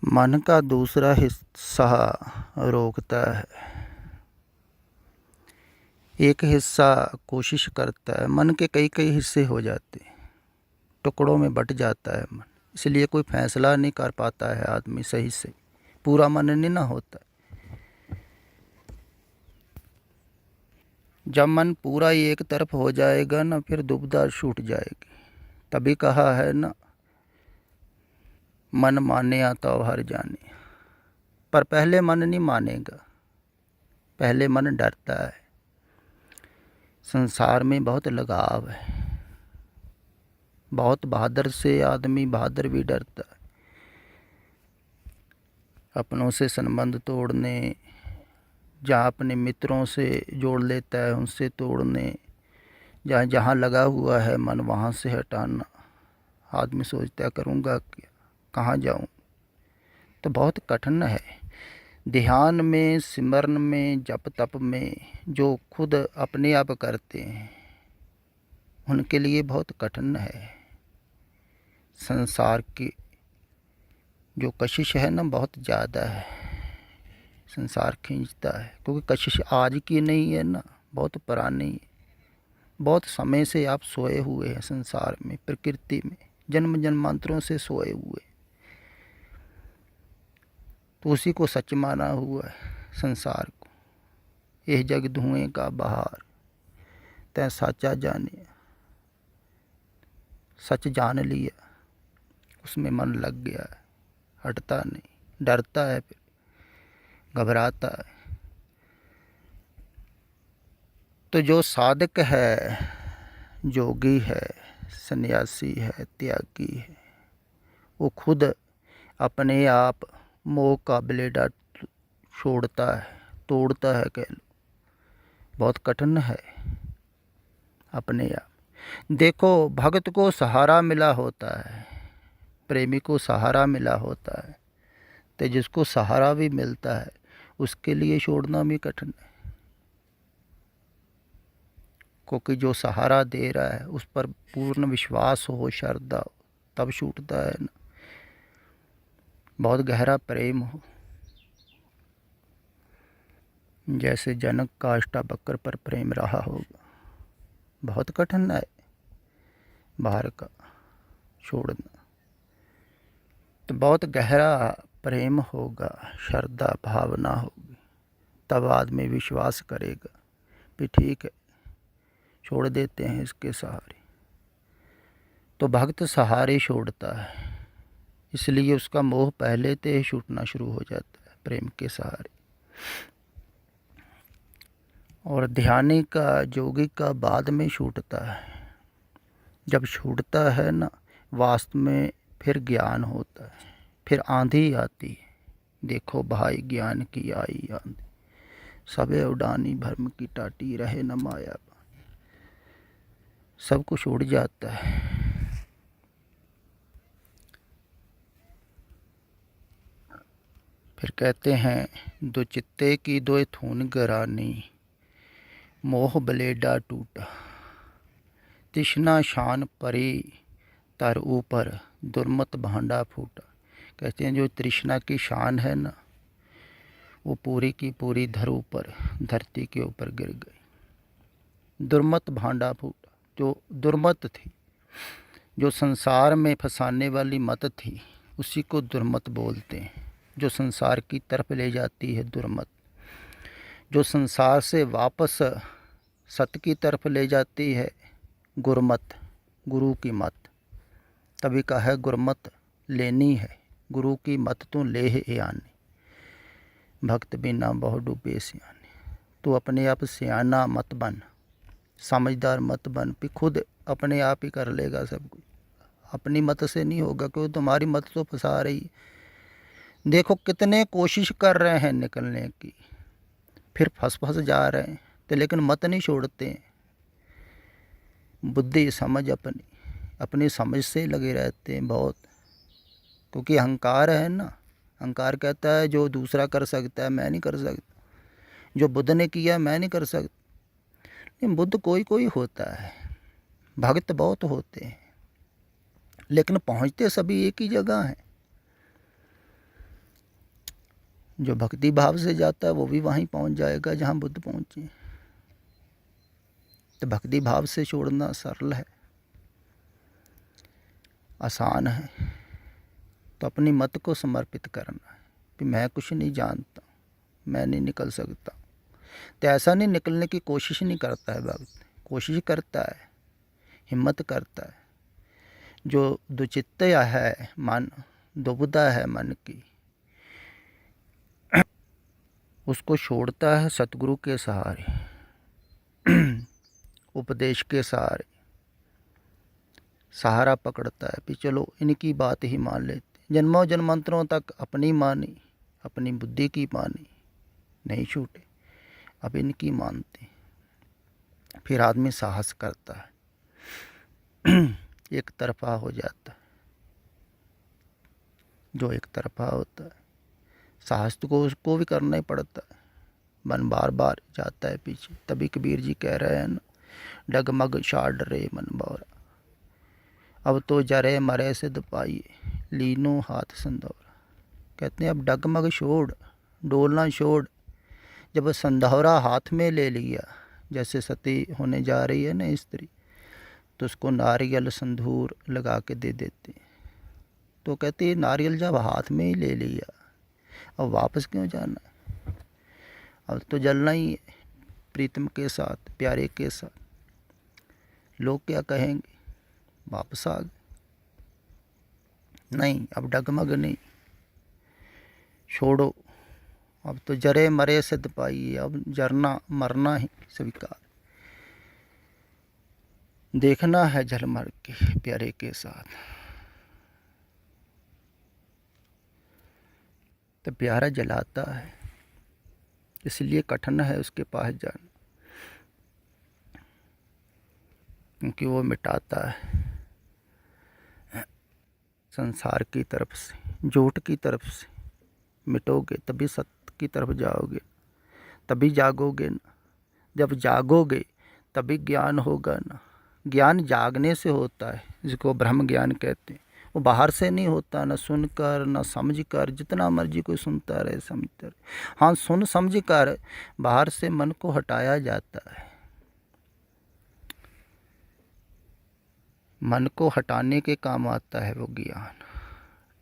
मन का दूसरा हिस्सा रोकता है। एक हिस्सा कोशिश करता है। मन के कई कई हिस्से हो जाते हैं, टुकड़ों में बट जाता है मन। इसलिए कोई फैसला नहीं कर पाता है आदमी सही से, पूरा मन नहीं ना होता। जब मन पूरा ही एक तरफ हो जाएगा ना, फिर दुविधा छूट जाएगी। तभी कहा है ना, मन माने तो हर जाने। पर पहले मन नहीं मानेगा, पहले मन डरता है। संसार में बहुत लगाव है। बहुत बहादुर से आदमी बहादुर भी डरता है। अपनों से संबंध तोड़ने, जहाँ अपने मित्रों से जोड़ लेता है उनसे तोड़ने, जहाँ जहाँ लगा हुआ है मन वहाँ से हटाना। आदमी सोचता करूँगा क्या, कहाँ जाऊँ। तो बहुत कठिन है। ध्यान में, सिमरन में, जप तप में जो खुद अपने आप करते हैं उनके लिए बहुत कठिन है। संसार की जो कशिश है ना, बहुत ज़्यादा है। संसार खींचता है, क्योंकि कशिश आज की नहीं है ना, बहुत पुरानी है। बहुत समय से आप सोए हुए हैं संसार में, प्रकृति में, जन्म जन्मांतरों से सोए हुए। तो उसी को सच माना हुआ है संसार को। यह जग धुएं का बहार, तै साचा जाने। सच जान लिया, उसमें मन लग गया है, हटता नहीं, डरता है, फिर घबराता है। तो जो साधक है, जोगी है, सन्यासी है, त्यागी है, वो खुद अपने आप मोह का ब्लेडा छोड़ता है, तोड़ता है, कह लो। बहुत कठिन है अपने आप। देखो, भक्त को सहारा मिला होता है, प्रेमी को सहारा मिला होता है, तो जिसको सहारा भी मिलता है उसके लिए छोड़ना भी कठिन है। क्योंकि जो सहारा दे रहा है उस पर पूर्ण विश्वास हो, श्रद्धा हो, तब छूटता है ना। बहुत गहरा प्रेम हो, जैसे जनक का अष्टावक्र पर प्रेम रहा होगा। बहुत कठिन है बाहर का छोड़ना। तो बहुत गहरा प्रेम होगा, श्रद्धा भावना होगी, तब आदमी विश्वास करेगा कि ठीक है, छोड़ देते हैं इसके सहारे। तो भक्त सहारे छोड़ता है, इसलिए उसका मोह पहले से ही छूटना शुरू हो जाता है प्रेम के सहारे। और ध्यानी का, जोगी का बाद में छूटता है। जब छूटता है ना, वास्तव में फिर ज्ञान होता है। फिर आंधी आती है। देखो भाई, ज्ञान की आई आंधी, सबे उड़ानी भर्म की टाटी, रहे न माया। सब कुछ उड़ जाता है। फिर कहते हैं, दो चित्ते की दो थून गरानी, मोह ब्लेडा टूटा, तृष्णा शान परी तर ऊपर, दुर्मत भांडा फूटा। कहते हैं जो तृष्णा की शान है ना, वो पूरी की पूरी धरती के ऊपर गिर गई। दुर्मत भांडा फूटा, जो दुर्मत थी, जो संसार में फंसाने वाली मत थी, उसी को दुर्मत बोलते हैं। जो संसार की तरफ ले जाती है दुर्मत, जो संसार से वापस सत्य की तरफ ले जाती है गुरमत, गुरु की मत। तभी कहा है गुरमत लेनी है, गुरु की मत तो ले है आने। भक्त बिना बहु डूबे सियाने। तो अपने आप सियाना मत बन, समझदार मत बन, भी खुद अपने आप ही कर लेगा सब कुछ। अपनी मत से नहीं होगा, क्योंकि तुम्हारी मत तो फंसा रही है। देखो कितने कोशिश कर रहे हैं निकलने की, फिर फंस जा रहे हैं, तो लेकिन मत नहीं छोड़ते हैं। बुद्धि समझ अपनी अपनी समझ से लगे रहते हैं बहुत। क्योंकि अहंकार है ना, अहंकार कहता है जो दूसरा कर सकता है मैं नहीं कर सकता, जो बुद्ध ने किया मैं नहीं कर सकता। लेकिन बुद्ध कोई कोई होता है, भक्त बहुत होते हैं, लेकिन पहुंचते सभी एक ही जगह हैं। जो भक्ति भाव से जाता है वो भी वहीं पहुंच जाएगा जहां बुद्ध पहुंचे। तो भक्ति भाव से छोड़ना सरल है, आसान है। तो अपनी मत को समर्पित करना है कि मैं कुछ नहीं जानता, मैं नहीं निकल सकता। तो ऐसा नहीं निकलने की कोशिश नहीं करता है भक्त, कोशिश करता है, हिम्मत करता है। जो दुचित्त है मन, दुविधा है मन की, उसको छोड़ता है सतगुरु के सहारे, उपदेश के सहारे सहारा पकड़ता है कि चलो इनकी बात ही मान लेते। जन्मों जन्मांतरों तक अपनी मानी, अपनी बुद्धि की मानी, नहीं छूटे, अब इनकी मानते। फिर आदमी साहस करता है, एक तरफा हो जाता है। जो एक तरफा होता है, साहस को उसको भी करना ही पड़ता है, मन बार बार जाता है पीछे। तभी कबीर जी कह रहे हैं ना, डगमग छाड़ रे मन बौरा, अब तो जरे मरे सिद्ध पाइए, लीनो हाथ संदौरा। कहते हैं अब डगमग छोड़, डोलना छोड़। जब संदौरा हाथ में ले लिया, जैसे सती होने जा रही है ना स्त्री, तो उसको नारियल संधूर लगा के दे देते। तो कहते हैं नारियल जब हाथ में ही ले लिया, अब वापस क्यों जाना, अब तो जलना ही है प्रीतम के साथ, प्यारे के साथ। लोग क्या कहेंगे, वापस आ गए। नहीं, अब डगमग नहीं, छोड़ो। अब तो जरे मरे सिद्ध पाइए, अब जरना मरना ही स्वीकार। देखना है जल मर के प्यारे के साथ। तो प्यारा जलाता है, इसलिए कठिन है उसके पास जाना, क्योंकि वो मिटाता है संसार की तरफ से, झूठ की तरफ से। मिटोगे तभी सत्य की तरफ जाओगे, तभी जागोगे ना। जब जागोगे तभी ज्ञान होगा ना। ज्ञान जागने से होता है, जिसको ब्रह्म ज्ञान कहते हैं। वो बाहर से नहीं होता, न सुनकर न समझ कर। जितना मर्जी कोई सुनता रहे, समझता रहे। हाँ, सुन समझ कर बाहर से मन को हटाया जाता है। मन को हटाने के काम आता है वो ज्ञान,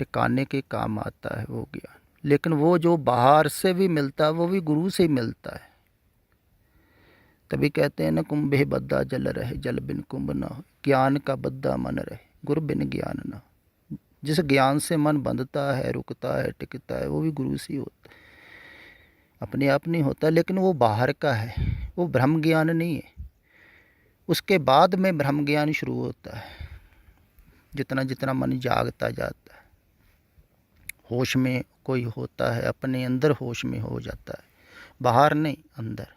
टिकाने के काम आता है वो ज्ञान। लेकिन वो जो बाहर से भी मिलता है, वो भी गुरु से ही मिलता है। तभी कहते हैं ना, कुंभे बद्दा जल रहे, जल बिन कुंभ ना हो। ज्ञान का बद्दा मन रहे, गुरु बिन ज्ञान ना हो। जिस ज्ञान से मन बंधता है, रुकता है, टिकता है, वो भी गुरु से ही होता है, अपने आप नहीं होता। लेकिन वो बाहर का है, वो ब्रह्म ज्ञान नहीं है। उसके बाद में ब्रह्म ज्ञान शुरू होता है। जितना जितना मन जागता जाता है, होश में कोई होता है, अपने अंदर होश में हो जाता है, बाहर नहीं, अंदर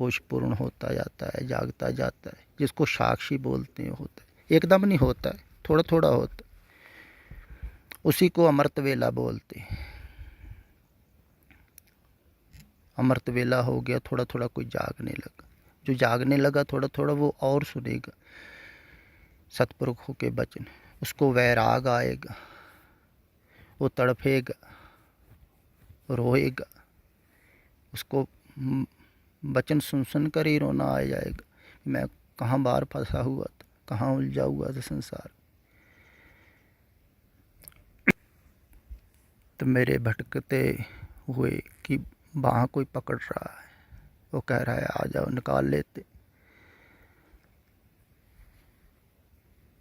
होश पूर्ण होता जाता है, जागता जाता है। जिसको साक्षी बोलते हैं, होता है। एकदम नहीं होता है, थोड़ा थोड़ा होता है। उसी को अमृत वेला बोलते हैं। अमृत वेला हो गया, थोड़ा थोड़ा कोई जागने लगा। जो जागने लगा थोड़ा थोड़ा, वो और सुनेगा सतपुरुषों के वचन, उसको वैराग आएगा, वो तड़फेगा, रोएगा। उसको वचन सुन सुन कर ही रोना आ जाएगा, मैं कहाँ बाहर फंसा हुआ था, कहाँ उलझा हुआ था संसार। तो मेरे भटकते हुए कि वहाँ कोई पकड़ रहा है, वो कह रहा है आ जाओ, निकाल लेते।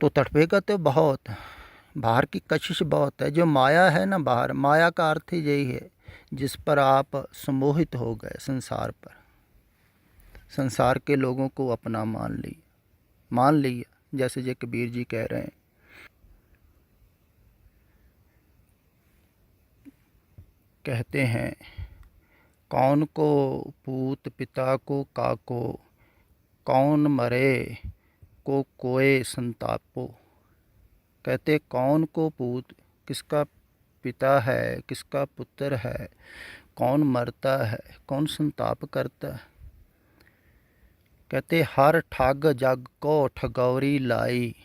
तो तड़पेगा तो बहुत, बाहर की कशिश बहुत है। जो माया है ना बाहर, माया का अर्थ ही यही है जिस पर आप सम्मोहित हो गए, संसार पर। संसार के लोगों को अपना मान लिया, जैसे जे कबीर जी कह रहे हैं। कहते हैं, कौन को पूत पिता को काको, कौन मरे को कोय संतापो। कहते कौन को पूत, किसका पिता है, किसका पुत्र है, कौन मरता है, कौन संताप करता है। कहते हर ठग जग को ठगौरी लाई,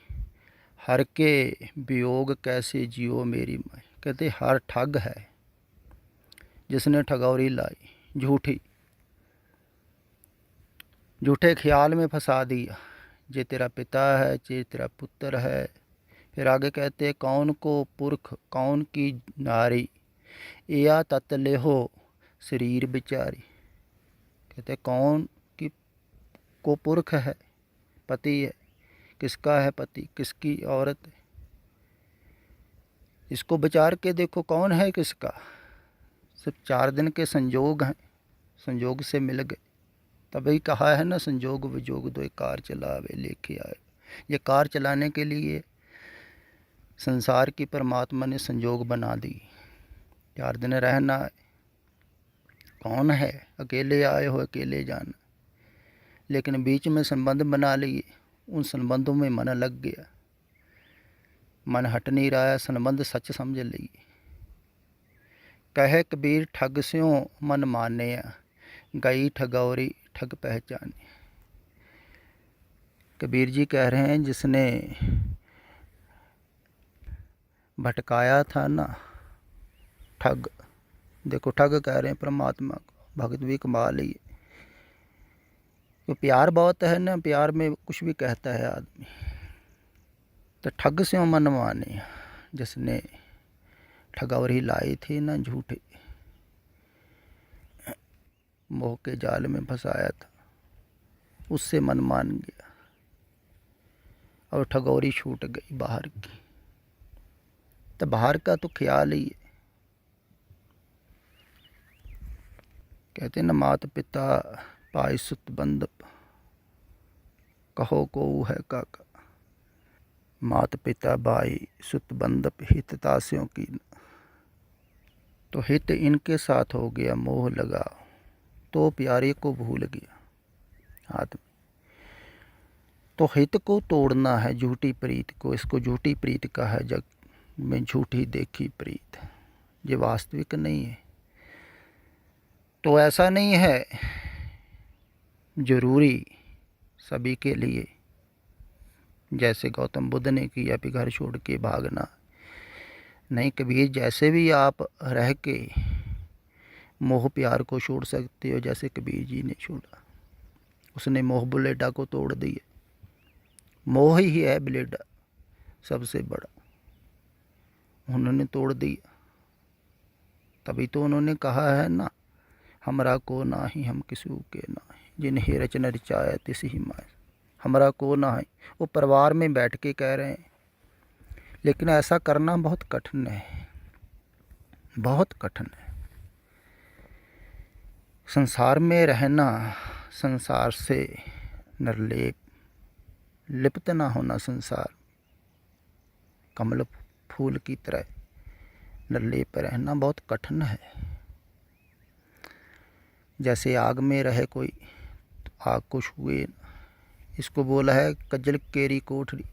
हर के वियोग कैसे जियो मेरी माई। कहते हर ठग है, जिसने ठगौरी लाई झूठी, झूठे ख्याल में फंसा दिया, जे तेरा पिता है जे तेरा पुत्र है। फिर आगे कहते कौन को पुरख कौन की नारी, या तत लेहो शरीर बिचारी। कहते कौन की को पुरख है, पति है, किसका है पति, किसकी औरत है। इसको विचार के देखो कौन है किसका। सिर्फ 4 दिन के संजोग हैं, संजोग से मिल गए। तभी कहा है ना, संजोग विजोग दो कार चलावे लेके आए। ये कार चलाने के लिए संसार की परमात्मा ने संजोग बना दी। 4 दिन रहना है। कौन है, अकेले आए हो अकेले जाना, लेकिन बीच में संबंध बना लिए, उन संबंधों में मन लग गया, मन हट नहीं रहा है, संबंध सच समझ लिए। कहे कबीर ठग स्यों मन माने, गई ठगौरी ठग पहचाने। कबीर जी कह रहे हैं जिसने भटकाया था ना ठग, देखो ठग कह रहे हैं परमात्मा को, भगत भी कमाल ही है। तो प्यार बहुत है ना, प्यार में कुछ भी कहता है आदमी। तो ठग से मन माने, जिसने ठगौरी लाई थी ना झूठे, मोह के जाल में फंसाया था, उससे मन मान गया और ठगौरी छूट गई बाहर की। तो बाहर का तो ख्याल ही है। कहते न मात पिता पाई सुत बंद, कहो को है काका। मात पिता भाई सुत बंदप हित तास्यों की। तो हित इनके साथ हो गया, मोह लगा तो प्यारे को भूल गया आदमी। तो हित को तोड़ना है, झूठी प्रीत को। इसको झूठी प्रीत का है, जग में झूठी देखी प्रीत, ये वास्तविक नहीं है। तो ऐसा नहीं है जरूरी सभी के लिए, जैसे गौतम बुद्ध ने किया भी घर छोड़ के भागना नहीं। कबीर जैसे भी आप रह के मोह प्यार को छोड़ सकते हो, जैसे कबीर जी ने छोड़ा। उसने मोह बुलेडा को तोड़ दिया। मोह ही है बुलेडा सबसे बड़ा, उन्होंने तोड़ दिया। तभी तो उन्होंने कहा है ना, हमरा को ना ही हम किसी के ना, जिन्हें रचना रचाया तिस ही माय। हमरा को ना है, वो परिवार में बैठ के कह रहे हैं। लेकिन ऐसा करना बहुत कठिन है, बहुत कठिन है। संसार में रहना, संसार से निर्लेप, लिप्त ना होना। संसार कमल फूल की तरह निर्लेप रहना बहुत कठिन है। जैसे आग में रहे कोई, तो आग को छुए। इसको बोला है कजल केरी कोठरी।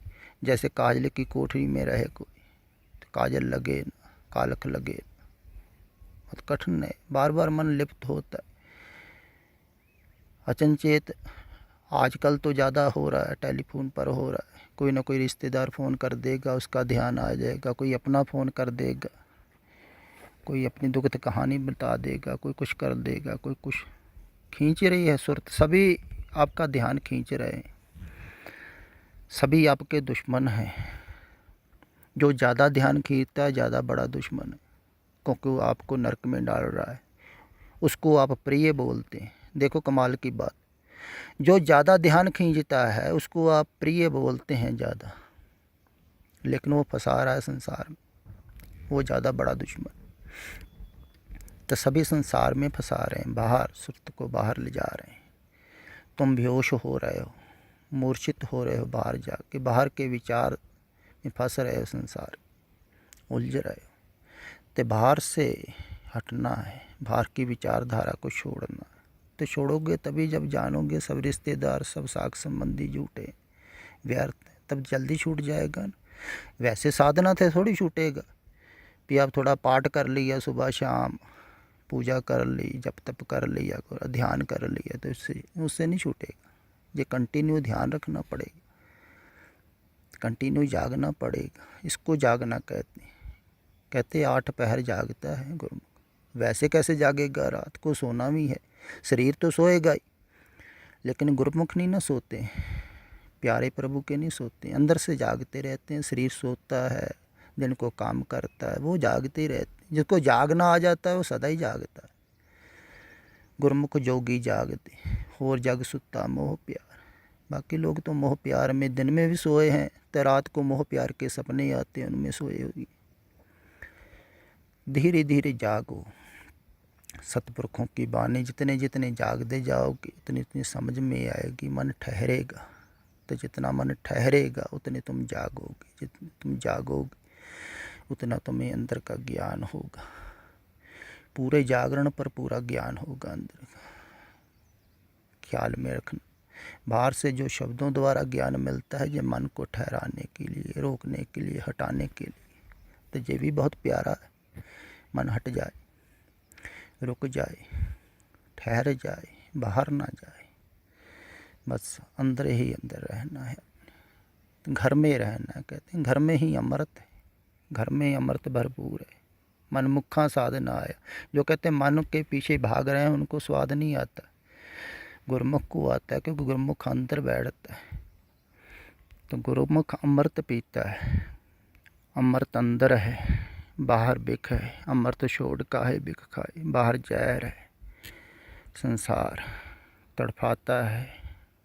जैसे काजल की कोठरी में रहे कोई, तो काजल लगे ना, कालख लगे ना, बहुत कठिन है। बार बार मन लिप्त होता है। अचनचेत आजकल तो ज़्यादा हो रहा है, टेलीफोन पर हो रहा है। कोई ना कोई रिश्तेदार फ़ोन कर देगा, उसका ध्यान आ जाएगा। कोई अपना फ़ोन कर देगा, कोई अपनी दुखद कहानी बता देगा, कोई कुछ कर देगा, कोई कुछ खींच रही है सुरत। सभी आपका ध्यान खींच रहे हैं, सभी आपके दुश्मन हैं। जो ज़्यादा ध्यान खींचता है ज़्यादा बड़ा दुश्मन है, क्योंकि वो आपको नरक में डाल रहा है। उसको आप प्रिय बोलते हैं। देखो कमाल की बात, जो ज़्यादा ध्यान खींचता है उसको आप प्रिय बोलते हैं ज़्यादा, लेकिन वो फंसा रहा है संसार में, वो ज़्यादा बड़ा दुश्मन। तो सभी संसार में फंसा रहे हैं, बाहर सुरत को बाहर ले जा रहे हैं। तुम बेहोश हो रहे हो, मूर्छित हो रहे हो, बाहर जाके बाहर के विचार में फंस रहे हो, संसार उलझ रहे हो। तो बाहर से हटना है, बाहर की विचारधारा को छोड़ना है। तो छोड़ोगे तभी जब जानोगे सब रिश्तेदार, सब साख संबंधी झूठे व्यर्थ, तब जल्दी छूट जाएगा ना। वैसे साधना थे थोड़ी छूटेगा। भी आप थोड़ा पाठ कर लिया, सुबह शाम पूजा कर ली, जप तप कर लिया, ध्यान कर लिया, तो उससे नहीं छूटेगा। ये कंटिन्यू ध्यान रखना पड़ेगा, कंटिन्यू जागना पड़ेगा। इसको जागना कहते हैं। कहते 8 पहर जागता है गुरुमुख, वैसे कैसे जागेगा? रात को सोना भी है, शरीर तो सोएगा ही, लेकिन गुरमुख नहीं ना सोते, प्यारे प्रभु के नहीं सोते, अंदर से जागते रहते हैं। शरीर सोता है, जिनको काम करता है वो जागते ही रहते हैं। जिसको जागना आ जाता है वो सदा ही जागता है। गुरमुख जोगी जागते, होर जग सुता मोह प्यार। बाकी लोग तो मोह प्यार में दिन में भी सोए हैं, तो रात को मोह प्यार के सपने आते हैं, उनमें सोए होगी। धीरे धीरे जागो, सतपुरखों की बानी जितने जितने जागते जाओगे उतनी उतनी समझ में आएगी, मन ठहरेगा। तो जितना मन ठहरेगा उतने तुम जागोगे, जितने तुम जागोगे उतना तुम्हें अंदर का ज्ञान होगा। पूरे जागरण पर पूरा ज्ञान होगा अंदर का। ख्याल में रखना, बाहर से जो शब्दों द्वारा ज्ञान मिलता है ये मन को ठहराने के लिए, रोकने के लिए, हटाने के लिए, तो ये भी बहुत प्यारा है। मन हट जाए, रुक जाए, ठहर जाए, बाहर ना जाए, बस अंदर ही अंदर रहना है, घर में रहना है। कहते हैं घर में ही अमृत है, घर में अमृत भरपूर है। मनमुखा स्वाद ना आया। जो कहते हैं मन के पीछे भाग रहे हैं उनको स्वाद नहीं आता, गुरमुख को आता है, क्योंकि गुरमुख अंदर बैठता है। तो गुरमुख अमृत पीता है, अमृत अंदर है, बाहर बिख है। अमृत छोड़ काहे बिख खाए, बाहर जहर है। संसार तड़फाता है,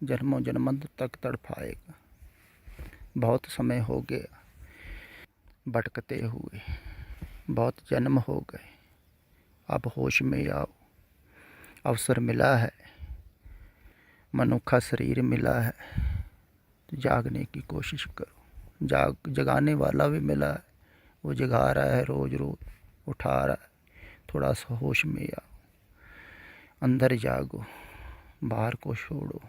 जन्मों जन्मों तक तड़फाएगा। बहुत समय हो गया भटकते हुए, बहुत जन्म हो गए, अब होश में आओ। अवसर मिला है, मनुष्य शरीर मिला है, तो जागने की कोशिश करो। जगाने वाला भी मिला है, वो जगा रहा है, रोज़ रोज़ उठा रहा है। थोड़ा सा होश में आओ, अंदर जागो, बाहर को छोड़ो।